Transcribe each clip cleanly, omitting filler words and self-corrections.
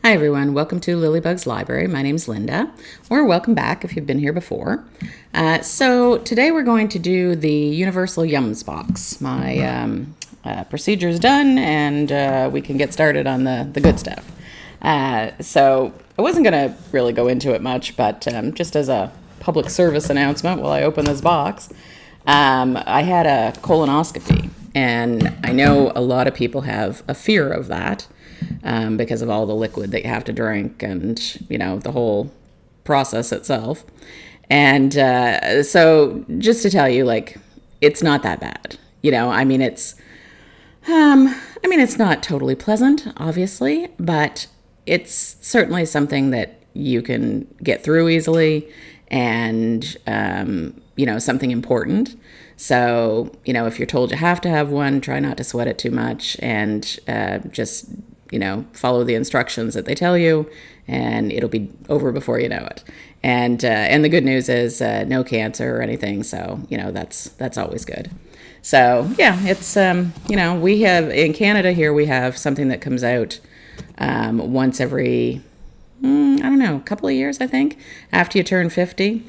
Hi everyone, welcome to Lilybug's Library. My name's Linda, or welcome back if you've been here before. So today we're going to do the Universal Yums box. My procedure is done and we can get started on the good stuff. So I wasn't going to really go into it much, but just as a public service announcement while I open this box, I had a colonoscopy, and I know a lot of people have a fear of that. Because of all the liquid that you have to drink and, the whole process itself. And so just to tell you, it's not that bad. It's not totally pleasant, obviously, but it's certainly something that you can get through easily and, something important. So, if you're told you have to have one, try not to sweat it too much and just follow the instructions that they tell you, and it'll be over before you know it. And the good news is no cancer or anything, so that's always good. So yeah, it's we have in Canada here, we have something that comes out once every a couple of years, I think, after you turn 50.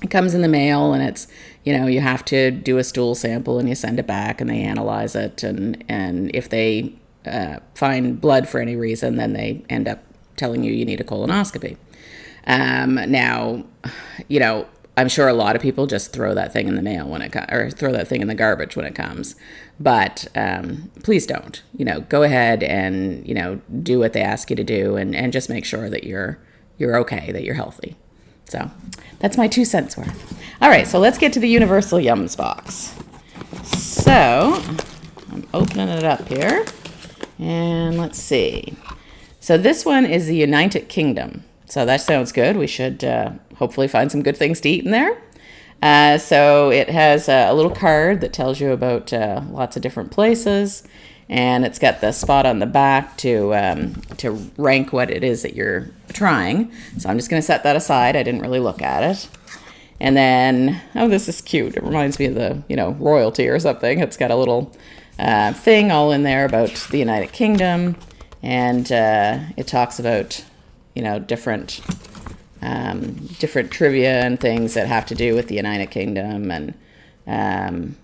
It comes in the mail, and it's you have to do a stool sample and you send it back and they analyze it, and if they find blood for any reason, then they end up telling you need a colonoscopy. Now, I'm sure a lot of people just throw that thing in the mail or throw that thing in the garbage when it comes. But please don't. Go ahead and do what they ask you to do, and just make sure that you're okay, that you're healthy. So that's my 2 cents worth. All right, so let's get to the Universal Yums box. So I'm opening it up here. And let's see. So this one is the United Kingdom. So that sounds good. We should hopefully find some good things to eat in there. So it has a little card that tells you about lots of different places. And it's got the spot on the back to rank what it is that you're trying. So I'm just going to set that aside. I didn't really look at it. And then, this is cute. It reminds me of the, royalty or something. It's got a little thing all in there about the United Kingdom, and it talks about different trivia and things that have to do with the United Kingdom, and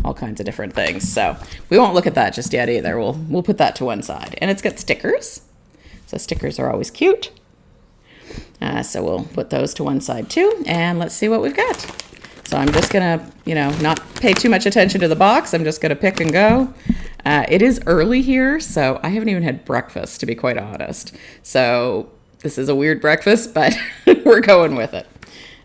all kinds of different things. So we won't look at that just yet either. We'll put that to one side. And it's got stickers, so stickers are always cute. So we'll put those to one side too, and let's see what we've got. So I'm just going to, not pay too much attention to the box. I'm just going to pick and go. It is early here, so I haven't even had breakfast, to be quite honest. So this is a weird breakfast, but we're going with it.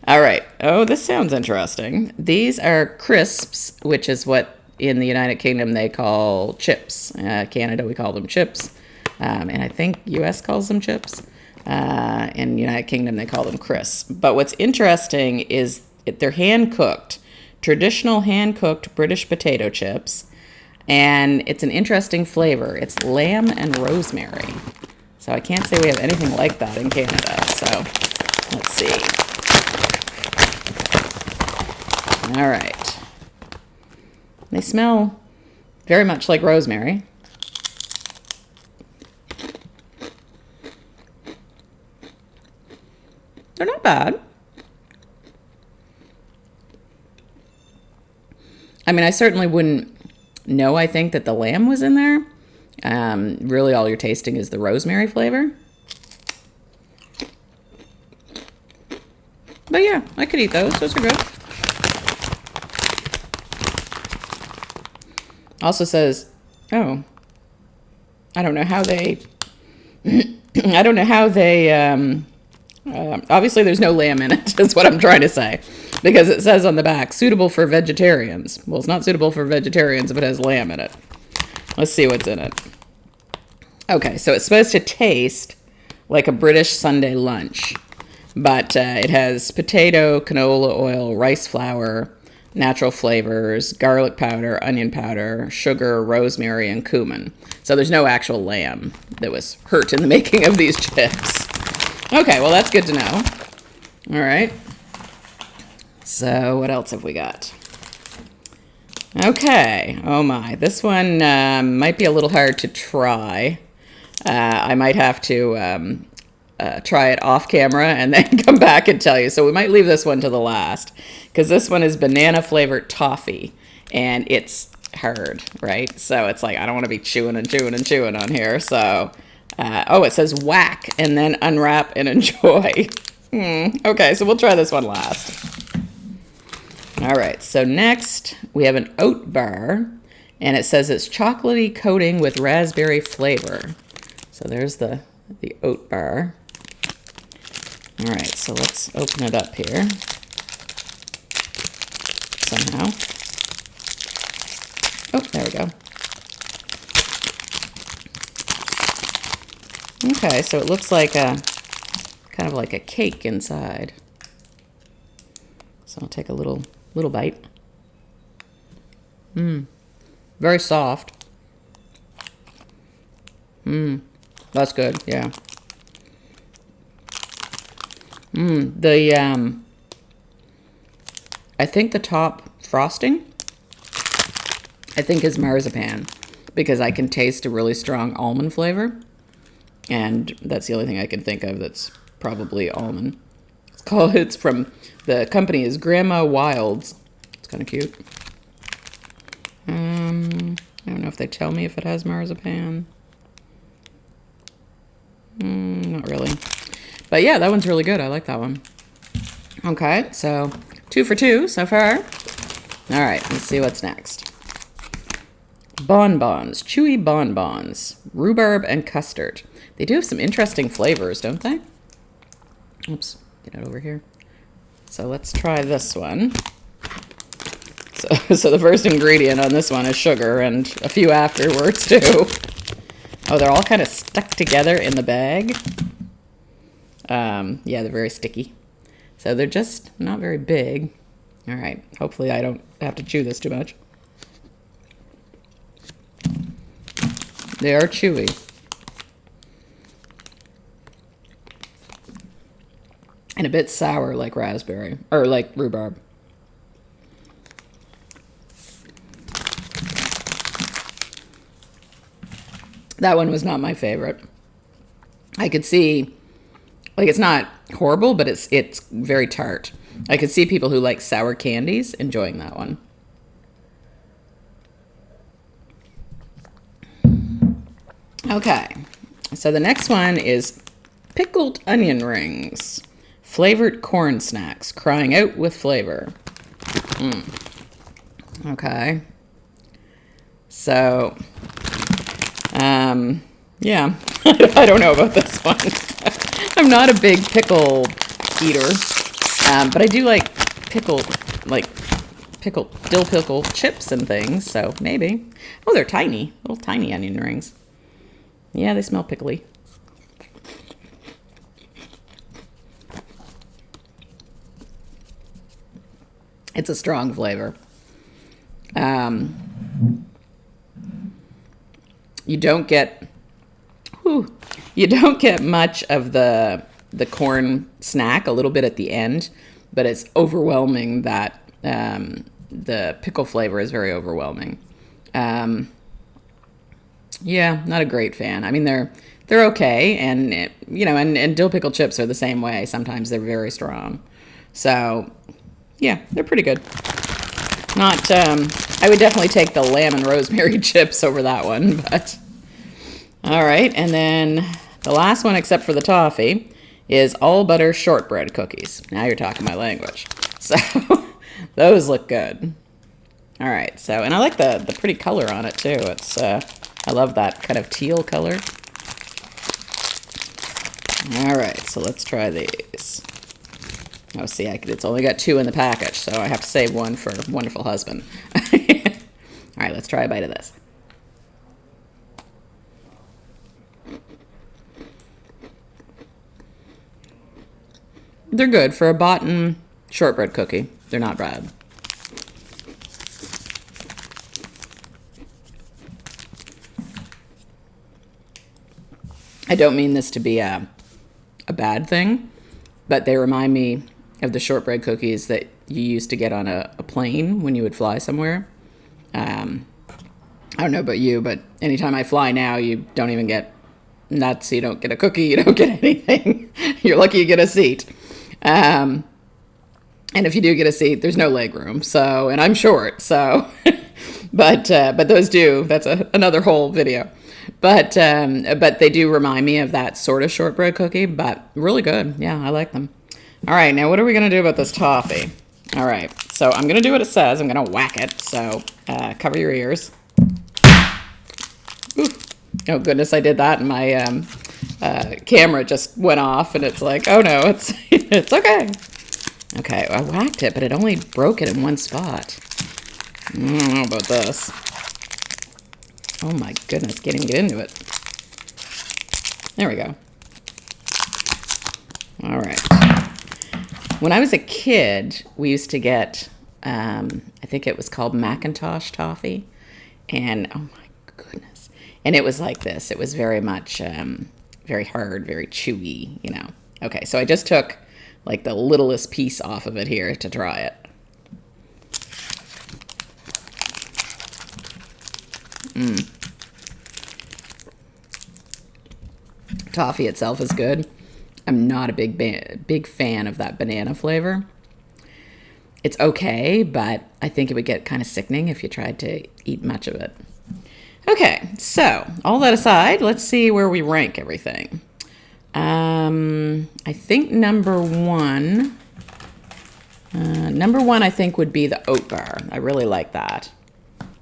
All right. Oh, this sounds interesting. These are crisps, which is what in the United Kingdom they call chips. Canada, we call them chips. And I think U.S. calls them chips. In the United Kingdom, they call them crisps. But what's interesting is they're hand-cooked, traditional hand-cooked British potato chips, and it's an interesting flavor. It's lamb and rosemary. So I can't say we have anything like that in Canada. So let's see. All right. They smell very much like rosemary. They're not bad. I certainly wouldn't know, I think, that the lamb was in there. Really, all you're tasting is the rosemary flavor. But yeah, I could eat those. Those are good. Also says, I don't know how they... obviously, there's no lamb in it, is what I'm trying to say. Because it says on the back, suitable for vegetarians. Well, it's not suitable for vegetarians if it has lamb in it. Let's see what's in it. Okay, so it's supposed to taste like a British Sunday lunch. But it has potato, canola oil, rice flour, natural flavors, garlic powder, onion powder, sugar, rosemary, and cumin. So there's no actual lamb that was hurt in the making of these chips. Okay, well, that's good to know. All right. So what else have we got? Okay. Oh my. This one might be a little hard to try. I might have to try it off camera and then come back and tell you. So we might leave this one to the last because this one is banana flavored toffee and it's hard, right? So it's like I don't want to be chewing and chewing and chewing on here. So, it says whack and then unwrap and enjoy. Okay, so we'll try this one last. All right, so next we have an oat bar, and it says it's chocolatey coating with raspberry flavor. So there's the oat bar. All right, so let's open it up here somehow. Oh, there we go. Okay, so it looks like kind of like a cake inside. So I'll take a little bite. Very soft. That's good, yeah. I think the top frosting, I think is marzipan because I can taste a really strong almond flavor. And that's the only thing I can think of that's probably almond. It's from, the company is Grandma Wilds. It's kind of cute. I don't know if they tell me if it has marzipan. Not really. But yeah, that one's really good. I like that one. Okay, so 2 for 2 so far. All right, let's see what's next. Bonbons, chewy bonbons, rhubarb and custard. They do have some interesting flavors, don't they? Oops, get it over here. So let's try this one. So the first ingredient on this one is sugar and a few afterwards too. Oh, they're all kind of stuck together in the bag. Yeah, they're very sticky. So they're just not very big. All right, hopefully I don't have to chew this too much. They are chewy. And a bit sour like raspberry, or like rhubarb. That one was not my favorite. I could see, like, it's not horrible, but it's very tart. I could see people who like sour candies enjoying that one. Okay, so the next one is pickled onion rings, flavored corn snacks, crying out with flavor. Okay, so yeah, I don't know about this one. I'm not a big pickle eater, but I do like pickled dill pickle chips and things, so maybe. Oh, they're tiny, little tiny onion rings. Yeah, they smell pickly. It's a strong flavor. You don't get much of the corn snack, a little bit at the end, but it's overwhelming that the pickle flavor is very overwhelming. Yeah, not a great fan. I mean, they're okay, and and dill pickle chips are the same way. Sometimes they're very strong. So, yeah, they're pretty good. Not, I would definitely take the lamb and rosemary chips over that one, but all right. And then the last one, except for the toffee, is all butter shortbread cookies. Now you're talking my language. So those look good. All right. So, and I like the pretty color on it too. It's, I love that kind of teal color. All right, so let's try these. Oh, see, it's only got 2 in the package, so I have to save one for wonderful husband. All right, let's try a bite of this. They're good for a boughten shortbread cookie. They're not bad. I don't mean this to be a bad thing, but they remind me of the shortbread cookies that you used to get on a plane when you would fly somewhere. I don't know about you, but anytime I fly now, you don't even get nuts, you don't get a cookie, you don't get anything. You're lucky you get a seat. And if you do get a seat, there's no leg room. So, and I'm short, so, but those do. That's another whole video. But they do remind me of that sort of shortbread cookie, but really good. Yeah, I like them. All right, now what are we gonna do about this toffee? All right, so I'm gonna do what it says. I'm gonna whack it. So cover your ears. Ooh. Oh goodness, I did that, and my camera just went off, and it's like, oh no, it's it's okay. Okay, I whacked it, but it only broke it in one spot. I don't know about this. Oh my goodness, get into it. There we go. All right. When I was a kid, we used to get, I think it was called Macintosh toffee. And oh my goodness. And it was like this. It was very much, very hard, very chewy, you know. Okay, so I just took like the littlest piece off of it here to try it. Toffee itself is good. I'm not a big fan of that banana flavor. It's okay, but I think it would get kind of sickening if you tried to eat much of it. Okay, so all that aside, let's see where we rank everything. I think number one, I think would be the oat bar. I really like that.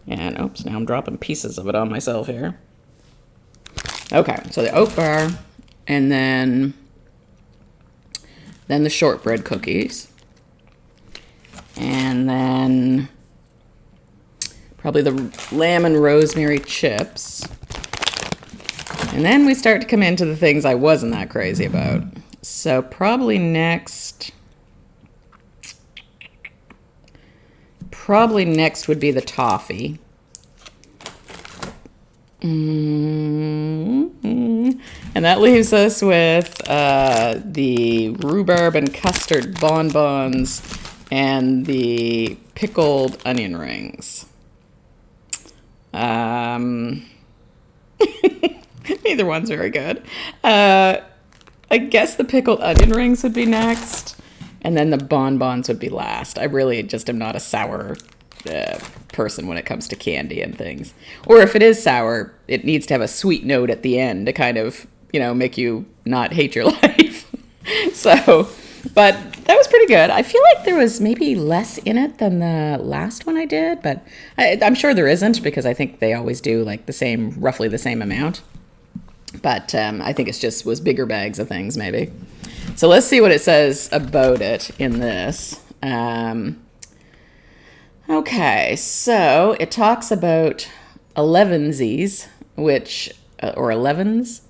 And oops, now I'm dropping pieces of it on myself here. Okay, so the oat bar, and then the shortbread cookies, and then probably the lamb and rosemary chips. And then we start to come into the things I wasn't that crazy about. So probably next would be the toffee. And that leaves us with the rhubarb and custard bonbons and the pickled onion rings. Neither one's very good. I guess the pickled onion rings would be next, and then the bonbons would be last. I really just am not a sour person when it comes to candy and things. Or if it is sour, it needs to have a sweet note at the end to kind of, you know, make you not hate your life. So, but that was pretty good. I feel like there was maybe less in it than the last one I did, but I'm sure there isn't, because I think they always do like roughly the same amount. But I think it's was bigger bags of things maybe. So let's see what it says about it in this. Okay, so it talks about 11sies, which, or 11s?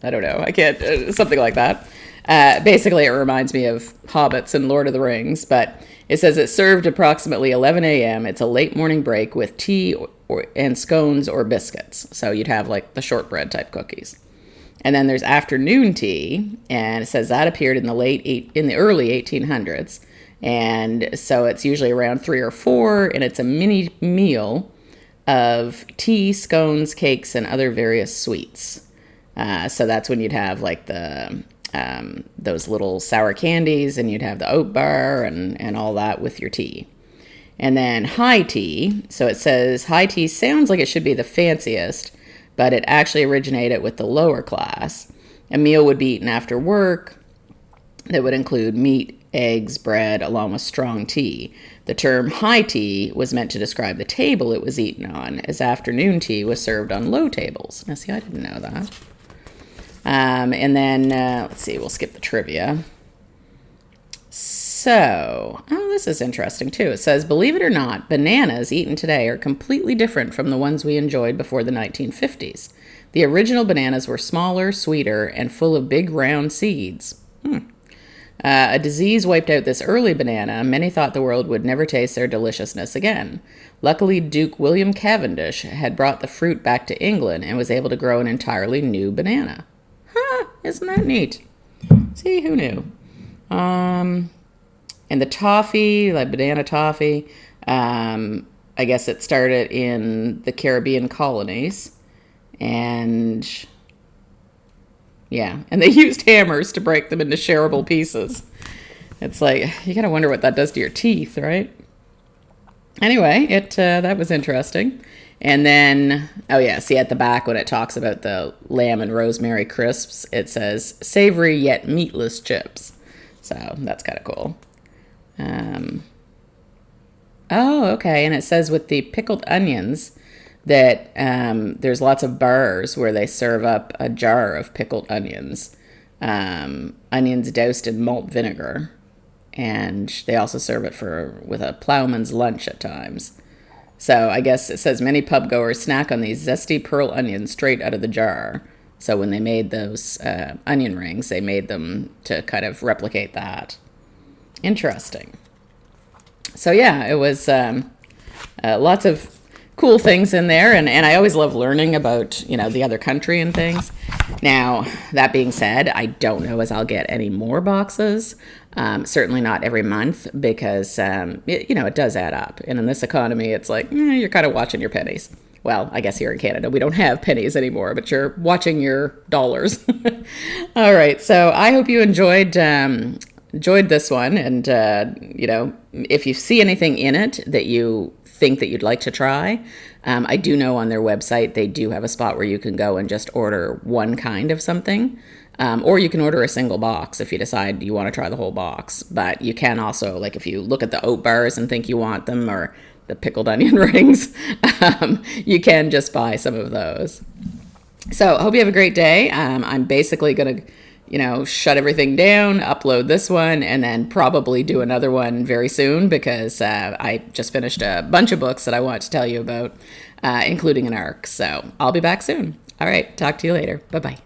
I don't know. I can't, something like that. Basically, it reminds me of Hobbits and Lord of the Rings, but it says it's served approximately 11 a.m. It's a late morning break with tea and scones or biscuits. So you'd have like the shortbread type cookies. And then there's afternoon tea, and it says that appeared in the early 1800s. And so it's usually around 3 or 4, and it's a mini meal of tea, scones, cakes, and other various sweets. So that's when you'd have like those little sour candies, and you'd have the oat bar and all that with your tea. And then high tea. So it says high tea sounds like it should be the fanciest, but it actually originated with the lower class. A meal would be eaten after work that would include meat, eggs, bread, along with strong tea. The term high tea was meant to describe the table it was eaten on, as afternoon tea was served on low tables. Now, see, I didn't know that. And then, let's see, we'll skip the trivia. So, this is interesting too. It says, believe it or not, bananas eaten today are completely different from the ones we enjoyed before the 1950s. The original bananas were smaller, sweeter, and full of big round seeds. A disease wiped out this early banana. Many thought the world would never taste their deliciousness again. Luckily, Duke William Cavendish had brought the fruit back to England and was able to grow an entirely new banana. Isn't that neat? See, who knew? And the toffee, like banana toffee, I guess it started in the Caribbean colonies. And Yeah, and they used hammers to break them into shareable pieces. It's like, you gotta wonder what that does to your teeth, right? Anyway, it that was interesting. And then, oh yeah, see at the back when it talks about the lamb and rosemary crisps, it says savory yet meatless chips. So that's kind of cool. Um, oh, okay. And it says with the pickled onions that there's lots of bars where they serve up a jar of pickled onions, onions doused in malt vinegar, and they also serve it for with a plowman's lunch at times. So I guess it says many pub goers snack on these zesty pearl onions straight out of the jar. So when they made those onion rings, they made them to kind of replicate that. Interesting. So yeah, it was lots of cool things in there, and I always love learning about the other country and things. Now that being said, I don't know as I'll get any more boxes. Certainly not every month because it does add up, and in this economy, it's like you're kind of watching your pennies. Well, I guess here in Canada we don't have pennies anymore, but you're watching your dollars. All right, so I hope you enjoyed this one, and if you see anything in it that you think that you'd like to try, I do know on their website they do have a spot where you can go and just order one kind of something, or you can order a single box if you decide you want to try the whole box. But you can also, like, if you look at the oat bars and think you want them, or the pickled onion rings, you can just buy some of those. So I hope you have a great day. I'm basically going to shut everything down, upload this one, and then probably do another one very soon because I just finished a bunch of books that I want to tell you about, including an ARC. So I'll be back soon. All right, talk to you later. Bye-bye.